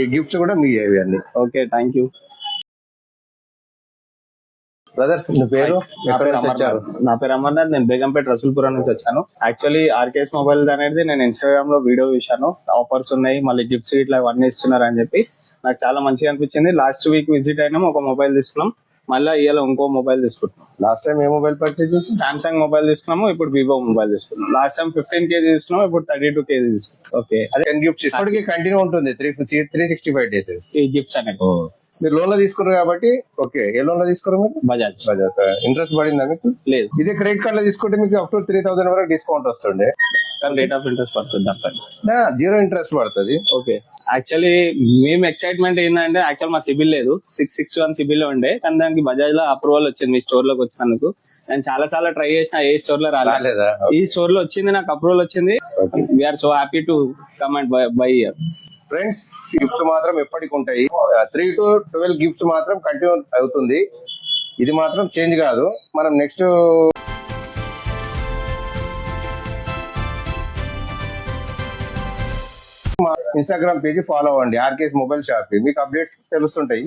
ఈ గిఫ్ట్స్ కూడా మీ ఏవి అన్ని. Okay, thank you. బ్రదర్ మీ పేరు? నా పేరు అమర్నాథ్. నేను బేగంపేట రసూల్పురం నుంచి వచ్చాను. యాక్చువల్లీ ఆర్కేఎస్ మొబైల్ అనేది నేను ఇన్స్టాగ్రామ్ లో వీడియో చూశాను, ఆఫర్స్ ఉన్నాయి, మళ్ళీ గిఫ్ట్స్ ఇట్లా ఇవన్నీ ఇస్తున్నారు అని చెప్పి నాకు చాలా మంచిగా అనిపించింది. లాస్ట్ వీక్ విజిట్ అయినాం, ఒక మొబైల్ తీసుకున్నాం, మళ్ళీ ఇవాళ ఇంకో మొబైల్ తీసుకుంటున్నాం. లాస్ట్ టైం ఏ మొబైల్ పర్చేజ్ చేసి? సామ్సంగ్ మొబైల్ తీసుకున్నాము, ఇప్పుడు వివో మొబైల్ తీసుకున్నాం. లాస్ట్ టైం 15 kg తీసుకున్నాం, ఇప్పుడు 32 kg తీసుకున్నాం. ఓకే, అదే 10 గిఫ్ట్స్ ఇప్పటికి కంటిన్యూ ఉంటుంది 365 డేస్ ఈ గిఫ్ట్స్ అనేది. మీరు లోన్ లో తీసుకున్నారు కాబట్టి. ఓకే, ఏ లోన్ లో తీసుకున్నారు మీరు? బజాజ్. ఇంట్రెస్ట్ పడిందా మీకు? లేదు. ఇదే క్రెడిట్ కార్డ్ లో తీసుకుంటే మీకు అప్ టు 3000 వరకు డిస్కౌంట్ వస్తుండే, కానీ రేట్ ఆఫ్ ఇంట్రెస్ట్ పడుతుంది దానిపైన. జీరో ఇంట్రెస్ట్ పడుతుంది. ఓకే, యాక్చువల్లీ మేము ఎక్సైట్మెంట్ ఏంటంటే, యాక్చువల్ మా సిబిల్ లేదు, 661 సిబిల్ ఉండే, కానీ దానికి బజాజ్ లో అప్రూవల్ వచ్చింది మీ స్టోర్ లోకి వచ్చినందుకు. నేను చాలా సార్లు ట్రై చేసిన, ఏ స్టోర్ లో రాలేదా? ఈ స్టోర్ లో వచ్చింది, నాకు అప్రూవల్ వచ్చింది. We're so happy to come and buy here. Friends, gifts మాత్రం ఎప్పటికి ఉంటాయి. 3 to 12 గిఫ్ట్స్ మాత్రం కంటిన్యూ అవుతుంది. ఇది మాత్రం చేంజ్ కాదు. మనం నెక్స్ట్ ఇన్స్టాగ్రామ్ పేజీ ఫాలో అవ్వండి, ఆర్కేఎస్ మొబైల్ షాప్. మీకు అప్డేట్స్ తెలుస్తుంటాయి.